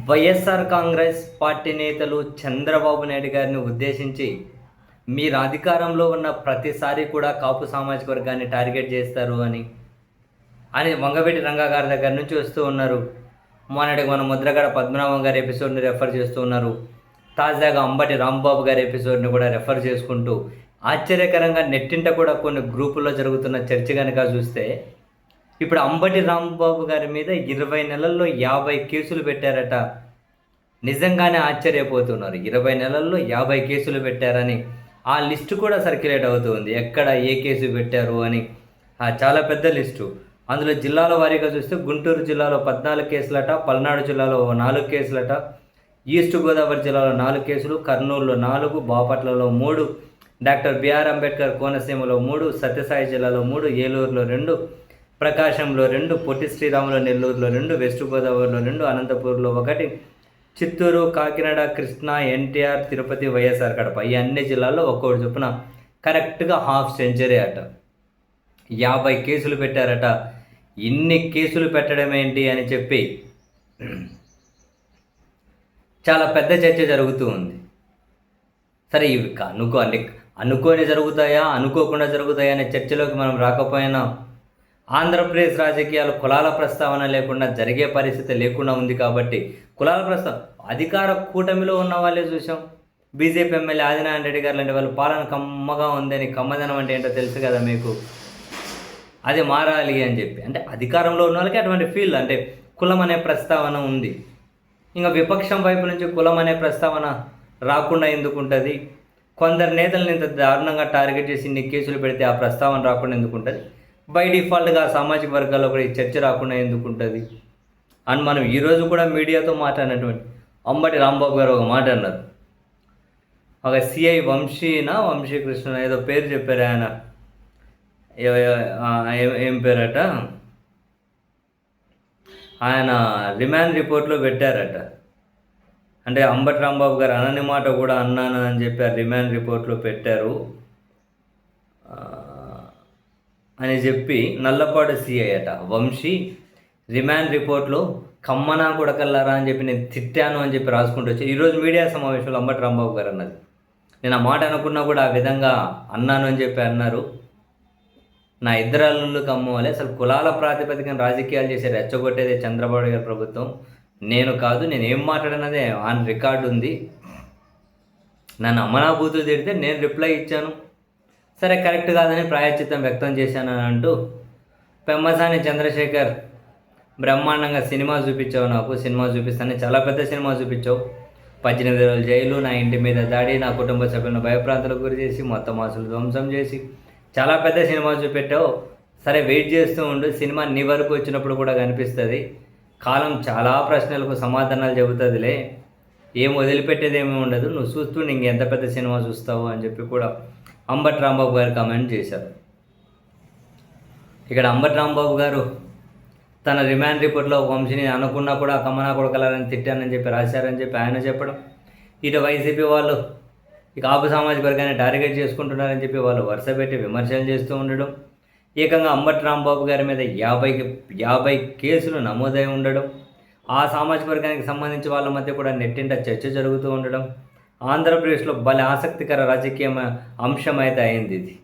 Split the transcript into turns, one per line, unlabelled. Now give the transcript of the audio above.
YSR Congress party నేతలు చంద్రబాబు నాయుడు గారిని ఉద్దేశించి మీరు అధికారంలో ఉన్న ప్రతిసారి కూడా కాపు సామాజిక వర్గాన్ని టార్గెట్ చేస్తారు అని వంగవీటి రంగా గారి దగ్గర నుంచి వస్తూ ఉన్నారు. మొన్నటికి మన ముద్రగడ పద్మనాభం గారి ఎపిసోడ్ని రెఫర్ చేస్తూ ఉన్నారు. తాజాగా అంబటి రాంబాబు గారి ఎపిసోడ్ని కూడా రెఫర్ చేసుకుంటూ ఆశ్చర్యకరంగా నెట్టింట కూడా కొన్ని గ్రూపుల్లో జరుగుతున్న చర్చ కనుక చూస్తే ఇప్పుడు అంబటి రాంబాబు గారి మీద 20 నెలల్లో 50 కేసులు పెట్టారట. నిజంగానే ఆశ్చర్యపోతున్నారు. 20 నెలల్లో 50 కేసులు పెట్టారని ఆ లిస్టు కూడా సర్క్యులేట్ అవుతుంది. ఎక్కడ ఏ కేసు పెట్టారు అని చాలా పెద్ద లిస్టు. అందులో జిల్లాల వారీగా చూస్తే గుంటూరు జిల్లాలో 14 కేసులట, పల్నాడు జిల్లాలో 4 కేసులట, ఈస్ట్ గోదావరి జిల్లాలో 4 కేసులు, కర్నూలులో 4, బాపట్లలో 3, డాక్టర్ బిఆర్ అంబేద్కర్ కోనసీమలో 3, సత్యసాయి జిల్లాలో 3, ఏలూరులో 2, ప్రకాశంలో 2, పొట్టి శ్రీరాములో నెల్లూరులో 2, వెస్ట్ గోదావరిలో 2, అనంతపూర్లో 1, చిత్తూరు, కాకినాడ, కృష్ణా, ఎన్టీఆర్, తిరుపతి, వైఎస్ఆర్ కడప ఈ అన్ని జిల్లాల్లో ఒక్కొక్కటి చొప్పున కరెక్ట్గా హాఫ్ సెంచరీ అట. 50 కేసులు పెట్టారట. ఇన్ని కేసులు పెట్టడం ఏంటి అని చెప్పి చాలా పెద్ద చర్చ జరుగుతూ ఉంది. సరే ఇవి అనుకోని జరుగుతాయా, అనుకోకుండా జరుగుతాయా అనే చర్చలోకి మనం రాకపోయినా ఆంధ్రప్రదేశ్ రాజకీయాలు కులాల ప్రస్తావన లేకుండా జరిగే పరిస్థితి లేకుండా ఉంది. కాబట్టి కులాల ప్రస్తావన అధికార కూటమిలో ఉన్న వాళ్ళే చూసాం. బీజేపీ ఎమ్మెల్యే ఆదినారాయణ రెడ్డి గారు లాంటి వాళ్ళు పాలన కమ్మగా ఉందని, కమ్మదనం అంటే ఏంటో తెలుసు కదా మీకు. అది మారాలి అని చెప్పి అంటే అధికారంలో ఉన్న వాళ్ళకి అటువంటి ఫీల్ అంటే కులం అనే ప్రస్తావన ఉంది. ఇంకా విపక్షం వైపు నుంచి కులం అనే ప్రస్తావన రాకుండా ఎందుకు ఉంటుంది? కొందరు నేతలను ఇంత దారుణంగా టార్గెట్ చేసి ఇన్ని కేసులు పెడితే ఆ ప్రస్తావన రాకుండా ఎందుకు ఉంటుంది? బై డిఫాల్ట్గా సామాజిక వర్గాల్లో కూడా ఈ చర్చ రాకుండా ఎందుకు ఉంటుంది అని మనం ఈరోజు కూడా మీడియాతో మాట్లాడినటువంటి అంబటి రాంబాబు గారు ఒక మాట అన్నారు. ఒక సిఐ వంశీకృష్ణ ఏదో పేరు చెప్పారు. ఆయన ఏం పేరట, ఆయన రిమాండ్ రిపోర్ట్లో పెట్టారట. అంటే అంబటి రాంబాబు గారు అనని మాట కూడా అన్నాను అని చెప్పి రిమాండ్ రిపోర్ట్లో పెట్టారు అని చెప్పి నల్లపాడు సిఐ అట వంశీ రిమాండ్ రిపోర్ట్లో కమ్మనా కొడకల్లారా అని చెప్పి నేను తిట్టాను అని చెప్పి రాసుకుంటూ వచ్చి ఈరోజు మీడియా సమావేశంలో అంబటి రాంబాబు గారు అన్నది. నేను ఆ మాట అనుకున్నా కూడా ఆ విధంగా అన్నాను అని చెప్పి అన్నారు. నా ఇద్దరు అల్లుళ్ళు కమ్మవాలి. అసలు కులాల ప్రాతిపదికన రాజకీయాలు చేసే రెచ్చగొట్టేదే చంద్రబాబు గారి ప్రభుత్వం, నేను కాదు. నేను ఏం మాట్లాడినదే ఆన్ రికార్డు ఉంది. నన్ను అమ్మనాభూతులు తిడితే నేను రిప్లై ఇచ్చాను. సరే కరెక్ట్ కాదని ప్రాయశ్చిత్తం వ్యక్తం చేశానని అంటూ పెమ్మసాని చంద్రశేఖర్ బ్రహ్మాండంగా సినిమా చూపించావు, నాకు సినిమా చూపిస్తాను, చాలా పెద్ద సినిమా చూపించావు. 18 రోజులు జైలు, నా ఇంటి మీద దాడి, నా కుటుంబ సభ్యులను భయప్రాంతాలకు గురి చేసి మొత్తం ఆస్తులు ధ్వంసం చేసి చాలా పెద్ద సినిమా చూపెట్టావు. సరే వెయిట్ చేస్తూ ఉండు, సినిమా నీ వరకు వచ్చినప్పుడు కూడా కనిపిస్తుంది. కాలం చాలా ప్రశ్నలకు సమాధానాలు చెబుతుందిలే, ఏం వదిలిపెట్టేది ఏమీ ఉండదు, నువ్వు చూస్తూ ఇంకెంత పెద్ద సినిమా చూస్తావు అని చెప్పి కూడా అంబటి రాంబాబు గారు కామెంట్ చేశారు. ఇక్కడ అంబటి రాంబాబు గారు తన రిమాండ్ రిపోర్ట్లో వంశీని అనుకున్నా కూడా కమ్మనా కొడకలని తిట్టానని చెప్పి రాశారని చెప్పి ఆయన చెప్పడం, ఇటు వైసీపీ వాళ్ళు ఇక ఆపు సామాజిక వర్గాన్ని టార్గెట్ చేసుకుంటున్నారని చెప్పి వాళ్ళు వరుస పెట్టి విమర్శలు చేస్తూ ఉండడం, ఏకంగా అంబటి రాంబాబు గారి మీద 50 కేసులు నమోదై ఉండడం, ఆ సామాజిక వర్గానికి సంబంధించి వాళ్ళ మధ్య కూడా నెట్టింట చర్చ జరుగుతూ ఉండడం ఆంధ్రప్రదేశ్లో భలే ఆసక్తికర రాజకీయ అంశం అయితే అయింది ఇది.